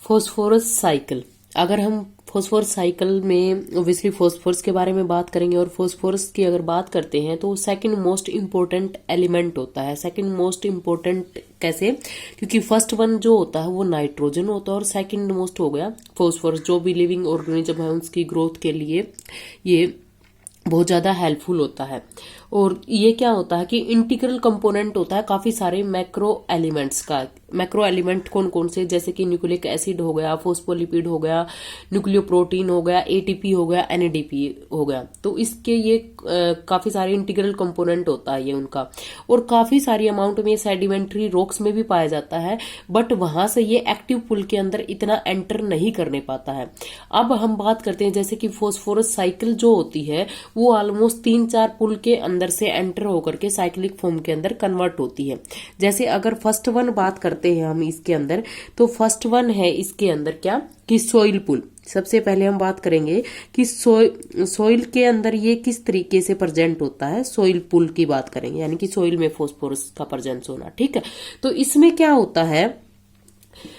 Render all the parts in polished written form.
Phosphorus cycle. अगर हम phosphorus cycle में ऑब्वियसली फॉस्फोरस के बारे में बात करेंगे, और फॉस्फोरस की अगर बात करते हैं तो सेकंड मोस्ट इम्पोर्टेंट एलिमेंट होता है। सेकंड मोस्ट इम्पोर्टेंट कैसे? क्योंकि फर्स्ट वन जो होता है वो नाइट्रोजन होता है, और सेकंड मोस्ट हो गया फॉस्फोरस। जो भी लिविंग ऑर्गेनिज्म है उसकी ग्रोथ के लिए ये बहुत ज्यादा हेल्पफुल होता है। और ये क्या होता है कि इंटीग्रल कंपोनेंट होता है काफी सारे मैक्रो एलिमेंट्स का। मैक्रो एलिमेंट कौन कौन से? जैसे कि न्यूक्लिक एसिड हो गया, फोस्फोलिपिड हो गया, न्यूक्लियोप्रोटीन हो गया, एटीपी हो गया, एनएडीपी हो गया। तो इसके ये काफी सारे इंटीग्रल कंपोनेंट होता है ये उनका। और काफी सारी अमाउंट में सेडिमेंट्री रॉक्स में भी पाया जाता है, बट वहां से ये एक्टिव पुल के अंदर इतना एंटर नहीं करने पाता है। अब हम बात करते हैं जैसे कि फॉस्फोरस साइकिल जो होती है वो ऑलमोस्ट 3-4 पुल के अंदर से एंटर होकर के साइक्लिक फॉर्म के अंदर कन्वर्ट होती है। जैसे अगर फर्स्ट वन बात करते हैं हम इसके अंदर, तो फर्स्ट वन है इसके अंदर क्या कि सॉइल पुल। सबसे पहले हम बात करेंगे कि सॉइल के अंदर ये किस तरीके से प्रेजेंट होता है। सॉइल पुल की बात करेंगे, यानी कि सॉइल में फॉस्फोरस का प्रेजेंस होना। ठीक है, तो इसमें क्या होता है,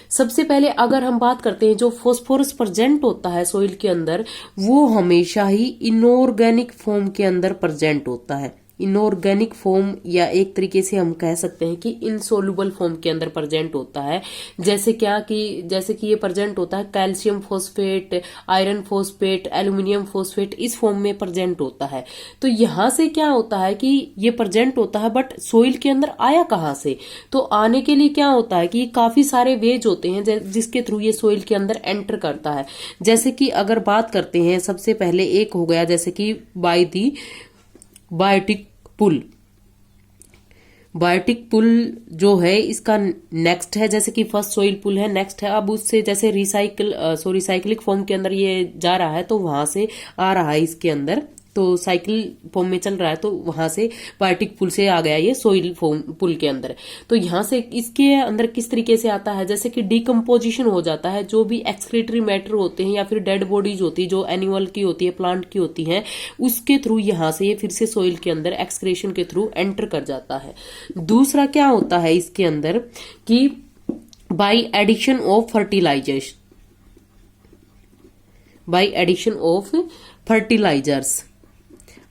सबसे पहले अगर हम बात करते हैं जो फॉस्फोरस प्रेजेंट होता है सॉइल के अंदर, वो हमेशा ही इनऑर्गेनिक फॉर्म के अंदर प्रेजेंट होता है। इनऑर्गेनिक फॉर्म, या एक तरीके से हम कह सकते हैं कि इनसोल्यूबल फॉर्म के अंदर प्रेजेंट होता है। जैसे कि ये प्रेजेंट होता है calcium phosphate, iron phosphate, aluminium phosphate, इस फॉर्म में प्रेजेंट होता है। तो यहां से क्या होता है कि ये प्रेजेंट होता है, बट सोइल के अंदर आया कहां से? तो आने के लिए क्या होता है कि काफी सारे वेज होते हैं जिसके थ्रू ये सोइल के अंदर एंटर करता है। जैसे कि अगर बात करते हैं, सबसे पहले एक हो गया जैसे कि by the biotic pool. Biotic pool जो है इसका नेक्स्ट है, जैसे कि फर्स्ट सोइल पुल है, नेक्स्ट है। अब उससे जैसे साइक्लिक फॉर्म के अंदर ये जा रहा है, तो वहां से आ रहा है इसके अंदर, तो साइकिल फॉर्म में चल रहा है, तो वहां से बायोटिक पुल से आ गया ये सोइल फॉर्म पुल के अंदर। तो यहां से इसके अंदर किस तरीके से आता है, जैसे कि डिकम्पोजिशन हो जाता है। जो भी एक्सक्रीटरी मैटर होते हैं या फिर डेड बॉडीज होती है जो एनिमल की होती है, प्लांट की होती है, उसके थ्रू यहां से ये फिर से सोइल के अंदर एक्सक्रेशन के थ्रू एंटर कर जाता है। दूसरा क्या होता है इसके अंदर कि बाय एडिशन ऑफ फर्टिलाइजर्स।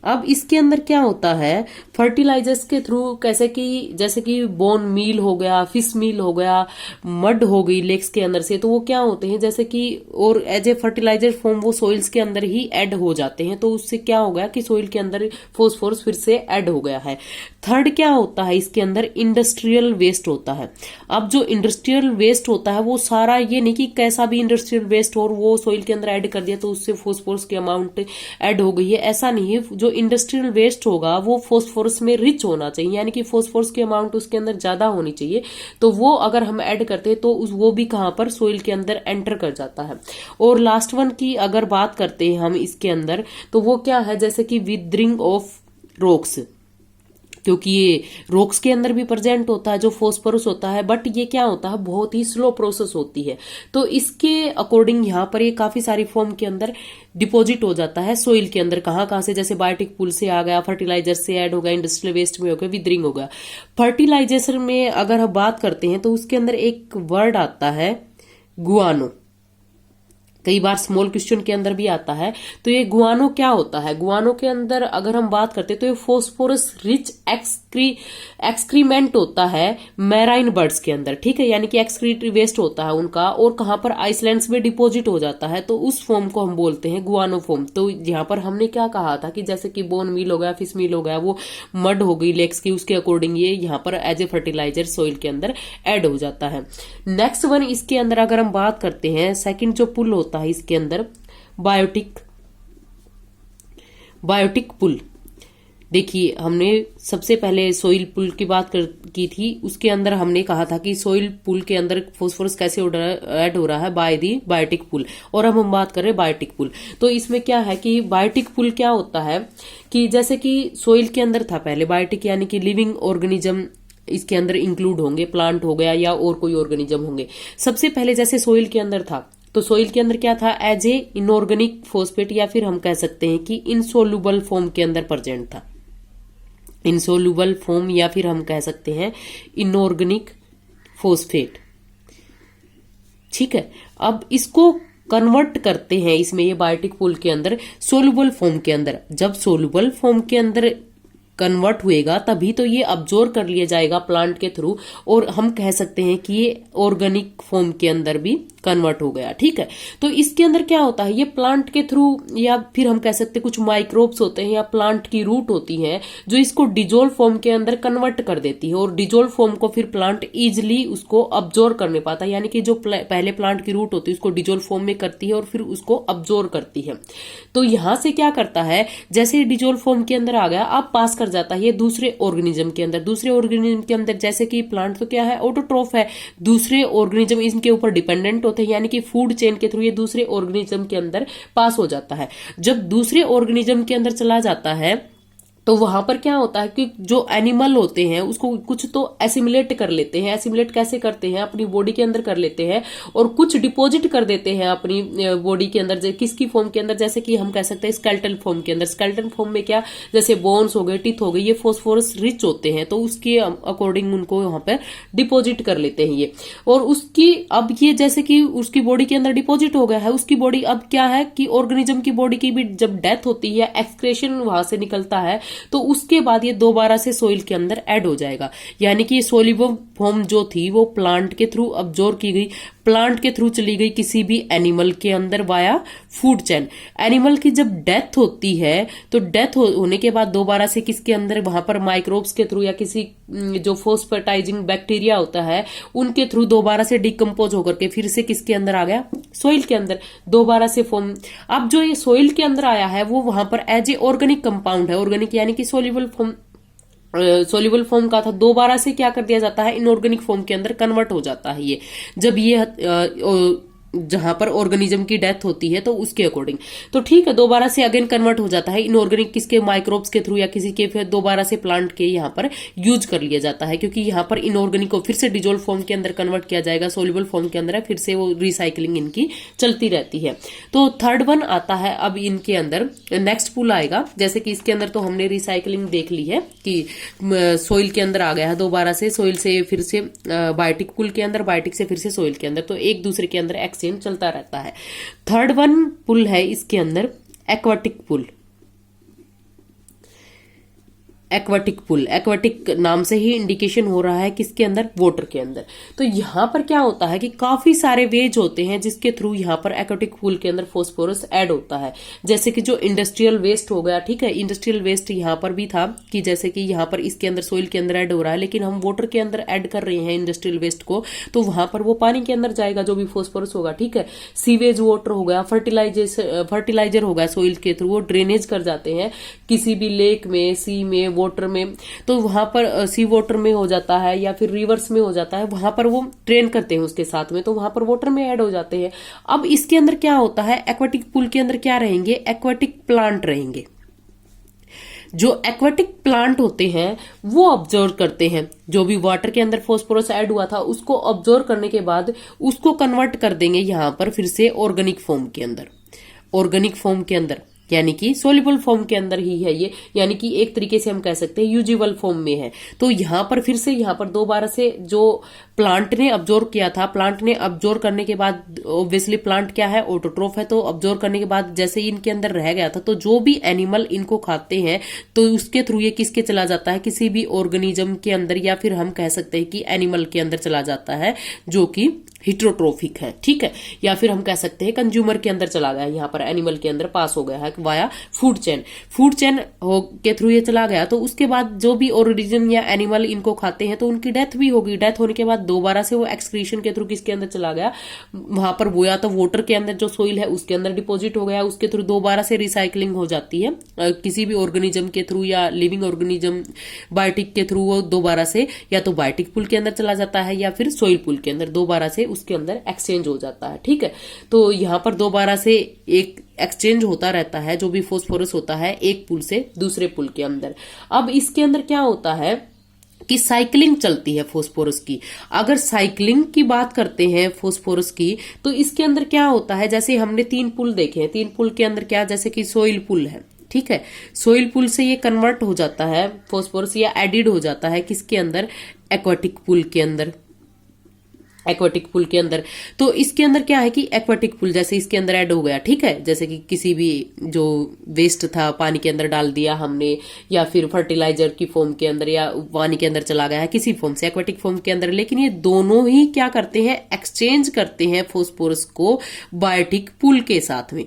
अब इसके अंदर क्या होता है, फर्टिलाइजर्स के थ्रू, जैसे कि बोन मील हो गया, फिश मील हो गया, मड हो गई लेक्स के अंदर से, तो वो क्या होते हैं जैसे कि, और एज ए फर्टिलाइजर फॉर्म वो सोइल्स के अंदर ही ऐड हो जाते हैं। तो उससे क्या हो गया कि सोइल के अंदर फॉस्फोरस फिर से ऐड हो गया है। थर्ड क्या होता है इसके अंदर, इंडस्ट्रियल वेस्ट होता है। अब जो इंडस्ट्रियल वेस्ट होता है वो सारा, ये नहीं कि कैसा भी इंडस्ट्रियल वेस्ट और वो सोइल के अंदर ऐड कर दिया तो उससे फॉस्फोरस की अमाउंट ऐड हो गई है, ऐसा नहीं है। जो इंडस्ट्रियल वेस्ट होगा वो फॉस्फोरस में रिच होना चाहिए, यानी कि फॉस्फोरस की अमाउंट उसके अंदर ज्यादा होनी चाहिए। तो वो अगर हम ऐड करते हैं तो वो भी कहां पर, सोइल के अंदर एंटर कर जाता है। और लास्ट वन की अगर बात करते हैं हम इसके अंदर, तो वो क्या है, जैसे कि विदरिंग ऑफ रॉक्स, क्योंकि ये रॉक्स के अंदर भी प्रेजेंट होता है जो फॉस्फोरस होता है, बट ये क्या होता है, बहुत ही स्लो प्रोसेस होती है। तो इसके अकॉर्डिंग यहाँ पर ये काफी सारी फॉर्म के अंदर डिपॉजिट हो जाता है सोइल के अंदर। कहाँ से, जैसे बायोटिक पुल से आ गया, फर्टिलाइजर से ऐड हो गया, इंडस्ट्रियल वेस्ट में हो गया, विदरिंग हो गया। फर्टिलाइजेशन में अगर हम बात करते हैं तो उसके अंदर एक वर्ड आता है गुआनो, कई बार स्मॉल क्वेश्चन के अंदर भी आता है। तो ये गुआनो क्या होता है, गुआनो के अंदर अगर हम बात करते हैं तो ये फॉस्फोरस रिच एक्सक्रीमेंट होता है मैराइन बर्ड्स के अंदर। ठीक है, यानी कि एक्सक्रीटरी वेस्ट होता है उनका, और कहां पर, आइसलैंड्स में डिपॉजिट हो जाता है। तो उस फॉर्म को हम बोलते हैं गुआनो फॉर्म। तो यहाँ पर हमने क्या कहा था कि जैसे कि बोन मील हो गया, फिश मील हो गया, वो मड हो गई लेक्स की, उसके अकॉर्डिंग ये यहाँ पर एज ए फर्टिलाइजर सोइल के अंदर एड हो जाता है। नेक्स्ट वन इसके अंदर अगर हम बात करते हैं, सेकंड जो पुल होता है इसके अंदर, बायोटिक पुल। देखिए, हमने सबसे पहले सोइल पुल की बात की थी, उसके अंदर हमने कहा था कि सोइल पुल के अंदर फॉस्फोरस कैसे ऐड हो रहा है, बाय दी बायोटिक पुल। और अब हम बात कर रहे हैं बायोटिक पुल। तो इसमें क्या है कि बायोटिक पुल क्या होता है कि जैसे कि सोइल के अंदर था पहले बायोटिक, यानी कि लिविंग ऑर्गेनिज्म इसके अंदर इंक्लूड होंगे, प्लांट हो गया या और कोई ऑर्गेनिज्म होंगे। सबसे पहले जैसे सोइल के अंदर था, तो सोइल के अंदर क्या था, एज ए इनऑर्गेनिक फॉस्फेट, या फिर हम कह सकते हैं कि इनसोल्यूबल फॉर्म के अंदर प्रेजेंट था। इनसोल्यूबल फॉर्म, या फिर हम कह सकते हैं इनऑर्गेनिक फॉस्फेट। ठीक है। अब इसको कन्वर्ट करते हैं इसमें, ये बायोटिक पूल के अंदर सोलुबल फॉर्म के अंदर। जब सोलुबल फॉर्म के अंदर कन्वर्ट हुएगा तभी तो ये अब्जॉर्ब कर लिया जाएगा प्लांट के थ्रू, और हम कह सकते हैं कि ये ऑर्गेनिक फॉर्म के अंदर भी कन्वर्ट हो गया, ठीक है। तो इसके अंदर क्या होता है, ये प्लांट के थ्रू, या फिर हम कह सकते हैं कुछ माइक्रोब्स होते हैं या प्लांट की रूट होती है जो इसको डिजोल्व फॉर्म के अंदर कन्वर्ट कर देती है, और डिजोल्व फॉर्म को फिर प्लांट इजिली उसको अब्जॉर्ब करने पाता है। यानी कि जो पहले प्लांट की रूट होती है उसको डिजोल्व फॉर्म में करती है और फिर उसको अब्जॉर्ब करती है। तो यहां से क्या करता है, जैसे डिजोल्व फॉर्म के अंदर आ गया, अब पास कर जाता है ये दूसरे ऑर्गेनिज्म के अंदर। दूसरे ऑर्गेनिज्म के अंदर जैसे कि प्लांट तो क्या है, ऑटोट्रोफ है, दूसरे ऑर्गेनिज्म इनके ऊपर डिपेंडेंट होते हैं, यानी कि फूड चेन के थ्रू ये दूसरे ऑर्गेनिज्म के अंदर पास हो जाता है। जब दूसरे ऑर्गेनिज्म के अंदर चला जाता है तो वहां पर क्या होता है कि जो एनिमल होते हैं उसको कुछ तो एसिमिलेट कर लेते हैं। एसिमिलेट कैसे करते हैं, अपनी बॉडी के अंदर कर लेते हैं, और कुछ डिपॉजिट कर देते हैं अपनी बॉडी के अंदर। किसकी फॉर्म के अंदर, जैसे कि हम कह सकते हैं स्केलेटल फॉर्म के अंदर। स्केलेटल फॉर्म में क्या, जैसे बोन्स हो गए, टीथ हो गई, ये फॉस्फोरस रिच होते हैं, तो उसके अकॉर्डिंग उनको वहां पर डिपॉजिट कर लेते हैं ये। और उसकी अब ये जैसे कि उसकी बॉडी के अंदर डिपॉजिट हो गया है, उसकी बॉडी अब क्या है कि ऑर्गेनिज्म की बॉडी की भी जब डेथ होती है, एक्सक्रेशन वहां से निकलता है, तो उसके बाद ये दोबारा से सोइल के अंदर ऐड हो जाएगा। यानी कि ये सोल्यूबल फॉर्म जो थी वो प्लांट के थ्रू अब्जॉर्ब की गई, प्लांट के थ्रू चली गई किसी भी एनिमल के अंदर वाया फूड चेन। एनिमल की जब डेथ होती है तो डेथ होने के बाद दोबारा से किसके अंदर, वहां पर माइक्रोब्स के थ्रू या किसी जो फोस्फेटाइजिंग बैक्टीरिया होता है उनके थ्रू दोबारा से डिकम्पोज होकर के फिर से किसके अंदर आ गया, सोइल के अंदर दोबारा से फॉर्म। अब जो ये सोइल के अंदर आया है वो वहां पर एज ए ऑर्गेनिक कंपाउंड है, ऑर्गेनिक यानी कि सोल्यूबल फॉर्म का था, दोबारा से क्या कर दिया जाता है, इनऑर्गेनिक फॉर्म के अंदर कन्वर्ट हो जाता है ये। जब ये जहां पर ऑर्गेनिज्म की डेथ होती है तो उसके अकॉर्डिंग तो ठीक है, दोबारा से अगेन कन्वर्ट हो जाता है इनऑर्गेनिक किसके, माइक्रोब्स के थ्रू या किसी के, फिर दोबारा से प्लांट के यहाँ पर यूज कर लिया जाता है, क्योंकि यहाँ पर इनऑर्गेनिक को फिर से डिजोल्व फॉर्म के अंदर कन्वर्ट किया जाएगा, सोल्यूबल फॉर्म के अंदर है, फिर से वो रिसाइकलिंग इनकी चलती रहती है। तो थर्ड वन आता है अब इनके अंदर, नेक्स्ट पुल आएगा। जैसे कि इसके अंदर तो हमने रिसाइकलिंग देख ली है कि सोइल के अंदर आ गया है, दोबारा से सोइल से फिर से बायोटिक पुल के अंदर, बायोटिक से फिर से सोइल के अंदर, तो एक दूसरे के अंदर एक्सचेंज चलता रहता है। थर्ड वन पुल है इसके अंदर एक्वाटिक पुल। एक्वाटिक पुल, एक्वाटिक नाम से ही इंडिकेशन हो रहा है किसके अंदर, वाटर के अंदर। तो यहां पर क्या होता है कि काफी सारे वेज होते हैं जिसके थ्रू यहां पर एक्वाटिक पुल के अंदर फॉस्फोरस ऐड होता है। जैसे कि जो इंडस्ट्रियल वेस्ट हो गया, ठीक है, इंडस्ट्रियल वेस्ट यहां पर भी था कि जैसे कि यहां पर इसके अंदर सोइल के अंदर ऐड हो रहा है, लेकिन हम वाटर के अंदर ऐड कर रहे हैं इंडस्ट्रियल वेस्ट को, तो वहां पर वो पानी के अंदर जाएगा जो भी फॉस्फोरस होगा, ठीक है। सीवेज वाटर हो गया, फर्टिलाइजर हो गया, सोइल के थ्रू वो ड्रेनेज कर जाते हैं किसी भी लेक में, सी में, वाटर में, तो वहां पर सी वाटर में हो जाता है या फिर रिवर्स में हो जाता है, वहां पर वो ट्रेन करते हैं उसके साथ में, तो वहां पर वाटर में ऐड हो जाते हैं। अब इसके अंदर क्या होता है, एक्वाटिक पूल के अंदर क्या रहेंगे, एक्वाटिक प्लांट रहेंगे। जो एक्वाटिक प्लांट होते हैं वो ऑब्जर्व करते हैं, जो भी वाटर के अंदर फॉस्फोरस ऐड हुआ था उसको ऑब्जर्व करने के बाद उसको कन्वर्ट कर देंगे यहां पर फिर से ऑर्गेनिक फॉर्म के अंदर, ऑर्गेनिक फॉर्म के अंदर, यानी कि सोल्यूबल फॉर्म के अंदर ही है ये, यानी कि एक तरीके से हम कह सकते हैं यूजिबल फॉर्म में है। तो यहां पर फिर से यहां पर दोबारा से जो प्लांट ने अब्जॉर्व किया था, प्लांट ने अब्जॉर्व करने के बाद, ऑब्वियसली प्लांट क्या है, ऑटोट्रोफ है, तो अब्जॉर्व करने के बाद जैसे ही इनके अंदर रह गया था, तो जो भी एनिमल इनको खाते हैं तो उसके थ्रू ये किसके चला जाता है, किसी भी ऑर्गेनिज्म के अंदर, या फिर हम कह सकते हैं कि एनिमल के अंदर चला जाता है जो कि हिट्रोट्रोफिक है, ठीक है, या फिर हम कह सकते हैं कंज्यूमर के अंदर चला गया, यहाँ पर एनिमल के अंदर पास हो गया है via food chain, food chain के थ्रू ये चला गया। तो उसके बाद जो भी ऑर्गेनिज्म या एनिमल इनको खाते हैं तो उनकी डेथ भी होगी, डेथ होने के बाद दोबारा से वो एक्सक्रीशन के थ्रू किसके अंदर चला गया, वहां पर वो या तो वाटर के अंदर जो सोइल है उसके अंदर डिपोजिट हो गया, उसके थ्रू दोबारा से रिसाइकलिंग हो जाती है किसी भी ऑर्गेनिज्म के थ्रू या लिविंग ऑर्गेनिज्म बायोटिक के थ्रू, वो दोबारा से या तो बायोटिक पुल के अंदर चला जाता है या फिर सोइल पुल के अंदर दोबारा से उसके अंदर एक्सचेंज हो जाता है, ठीक है। तो यहां पर दोबारा से एक एक्सचेंज होता रहता है जो भी फॉस्फोरस होता है एक पुल से दूसरे पुल के अंदर। अब इसके अंदर क्या होता है कि साइकिलिंग चलती है फॉस्फोरस की। अगर साइकिलिंग की बात करते हैं फॉस्फोरस की, तो इसके अंदर क्या होता है, जैसे हमने 3 पुल देखे हैं, 3 पुल के अंदर क्या, जैसे कि सोइल पुल है, ठीक है, सोइल पुल से ये कन्वर्ट हो जाता है फॉस्फोरस या एडिड हो जाता है किसके अंदर, एक्वाटिक पुल के अंदर। एक्वाटिक पूल के अंदर। तो इसके अंदर क्या है कि एक्वाटिक पूल जैसे इसके अंदर ऐड हो गया, ठीक है, जैसे कि किसी भी जो वेस्ट था पानी के अंदर डाल दिया हमने, या फिर फर्टिलाइजर की फॉर्म के अंदर, या पानी के अंदर चला गया है किसी फॉर्म से एक्वाटिक फॉर्म के अंदर। लेकिन ये दोनों ही क्या करते हैं, एक्सचेंज करते हैं फॉस्फोरस को बायोटिक पूल के साथ में।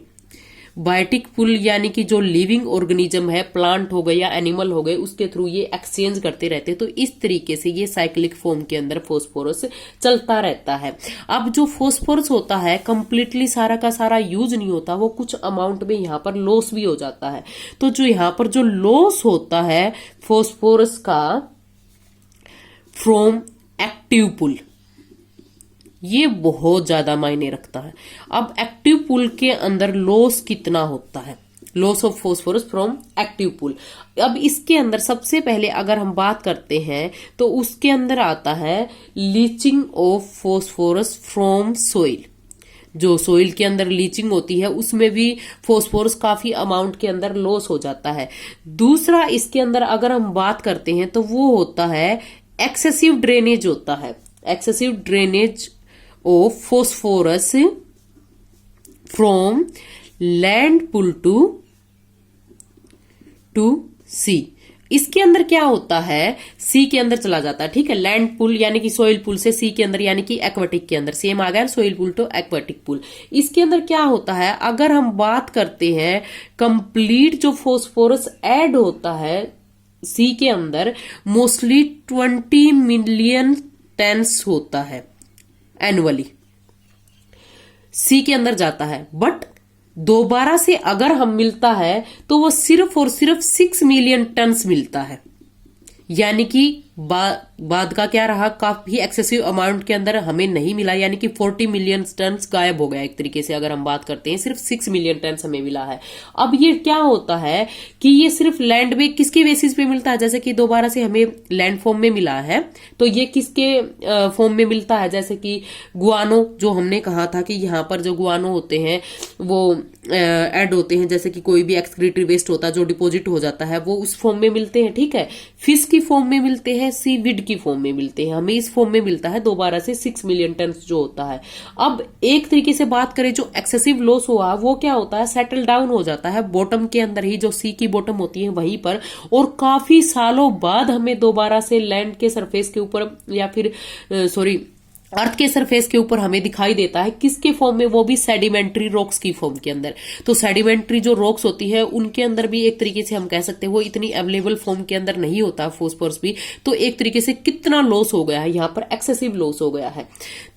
बायोटिक पूल यानी कि जो लिविंग ऑर्गेनिज्म है, प्लांट हो गए या एनिमल हो गए, उसके थ्रू ये एक्सचेंज करते रहते हैं। तो इस तरीके से ये साइक्लिक फॉर्म के अंदर फॉस्फोरस चलता रहता है। अब जो फॉस्फोरस होता है कंप्लीटली सारा का सारा यूज नहीं होता, वो कुछ अमाउंट में यहाँ पर लॉस भी हो जाता है। तो जो यहाँ पर जो लॉस होता है फॉस्फोरस का फ्रॉम एक्टिव पूल, ये बहुत ज्यादा मायने रखता है। अब एक्टिव पूल के अंदर लॉस कितना होता है, loss of phosphorus from active pool. अब इसके अंदर सबसे पहले अगर हम बात करते हैं तो उसके अंदर आता है leaching of phosphorus from soil. जो सोइल के अंदर लीचिंग होती है उसमें भी फॉस्फोरस काफी अमाउंट के अंदर लॉस हो जाता है। दूसरा इसके अंदर अगर हम बात करते हैं तो वो होता है एक्सेसिव ड्रेनेज होता है, excessive drainage of phosphorus from land pool to sea। इसके अंदर क्या होता है, सी के अंदर चला जाता है, ठीक है। लैंड पूल यानी कि सोइल पूल से सी के अंदर यानी कि एक्वाटिक के अंदर, सेम आ गया soil pool to aquatic pool. इसके अंदर क्या होता है, अगर हम बात करते हैं कंप्लीट जो फॉस्फोरस ऐड होता है सी के अंदर, मोस्टली 20 मिलियन टन्स होता है एनुअली सी के अंदर जाता है। बट दोबारा से अगर हम मिलता है तो वो सिर्फ और सिर्फ 6 मिलियन टन्स मिलता है। यानी कि बाद का क्या रहा, काफी एक्सेसिव अमाउंट के अंदर हमें नहीं मिला, यानी कि 40 मिलियन टन्स गायब हो गया एक तरीके से। अगर हम बात करते हैं सिर्फ 6 मिलियन टन्स हमें मिला है। अब ये क्या होता है कि ये सिर्फ लैंड में किसके बेसिस पे मिलता है, जैसे कि दोबारा से हमें लैंड फॉर्म में मिला है तो ये किसके फॉर्म में मिलता है, जैसे कि गुआनो, जो हमने कहा था कि यहाँ पर जो गुआनो होते हैं वो ऐड होते हैं, जैसे कि कोई भी एक्सक्रीटरी वेस्ट होता है जो डिपोजिट हो जाता है वो उस फॉर्म में मिलते हैं, ठीक है। फिश की फॉर्म में मिलते हैं, सीविड की फॉर्म में मिलते हैं, हमें इस फॉर्म में मिलता है दोबारा से 6 मिलियन टन जो होता है। अब एक तरीके से बात करें जो एक्सेसिव लॉस हुआ वो क्या होता है, सेटल डाउन हो जाता है बॉटम के अंदर ही, जो सी की बॉटम होती है वहीं पर, और काफी सालों बाद हमें दोबारा से लैंड के सरफेस के ऊपर या फिर अर्थ के सरफेस के ऊपर हमें दिखाई देता है। किसके फॉर्म में, वो भी सेडिमेंट्री रॉक्स की फॉर्म के अंदर। तो सेडिमेंट्री जो रॉक्स होती है उनके अंदर भी एक तरीके से हम कह सकते हैं वो इतनी अवेलेबल फॉर्म के अंदर नहीं होता फॉस्फोरस भी। तो एक तरीके से कितना लॉस हो गया है यहाँ पर, एक्सेसिव लॉस हो गया है।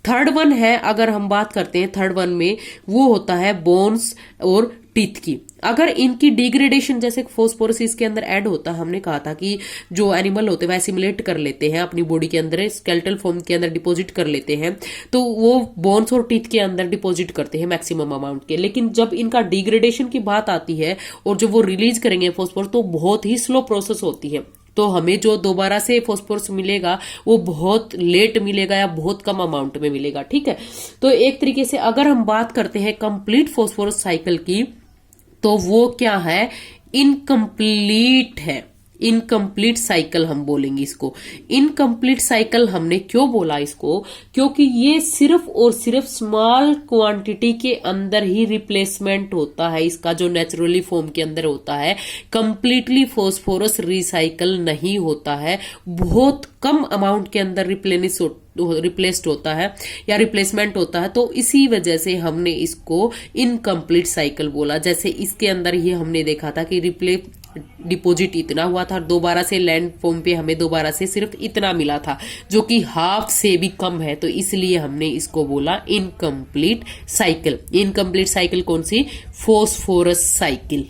थर्ड वन है, अगर हम बात करते हैं थर्ड वन में, वो होता है बोन्स और टीथ की। अगर इनकी डिग्रेडेशन, जैसे फॉस्फोरस इसके अंदर ऐड होता है, हमने कहा था कि जो एनिमल होते हैं वो एसिमुलेट कर लेते हैं अपनी बॉडी के अंदर, स्केलेटल फॉर्म के अंदर डिपॉजिट कर लेते हैं, तो वो बोन्स और टीथ के अंदर डिपॉजिट करते हैं मैक्सिमम अमाउंट के। लेकिन जब इनका डिग्रेडेशन की बात आती है और जब वो रिलीज करेंगे फॉस्फोरस, तो बहुत ही स्लो प्रोसेस होती है। तो हमें जो दोबारा से फॉस्फोरस मिलेगा वो बहुत लेट मिलेगा या बहुत कम अमाउंट में मिलेगा, ठीक है। तो एक तरीके से अगर हम बात करते हैं कंप्लीट फॉस्फोरस साइकिल की, तो वो क्या है, इनकम्प्लीट है। इनकम्प्लीट साइकिल हम बोलेंगे इसको। इनकम्प्लीट साइकिल हमने क्यों बोला इसको, क्योंकि ये सिर्फ और सिर्फ स्मॉल क्वांटिटी के अंदर ही रिप्लेसमेंट होता है इसका, जो नेचुरली फॉर्म के अंदर होता है। कंप्लीटली फॉस्फोरस रिसाइकल नहीं होता है, बहुत कम अमाउंट के अंदर रिप्लेस्ड होता है या रिप्लेसमेंट होता है। तो इसी वजह से हमने इसको इनकम्प्लीट साइकिल बोला। जैसे इसके अंदर ही हमने देखा था कि डिपॉजिट इतना हुआ था और दोबारा से लैंड फॉर्म पे हमें दोबारा से सिर्फ इतना मिला था, जो कि हाफ से भी कम है। तो इसलिए हमने इसको बोला इनकम्प्लीट साइकिल। इनकम्प्लीट साइकिल कौन सी, फॉस्फोरस साइकिल।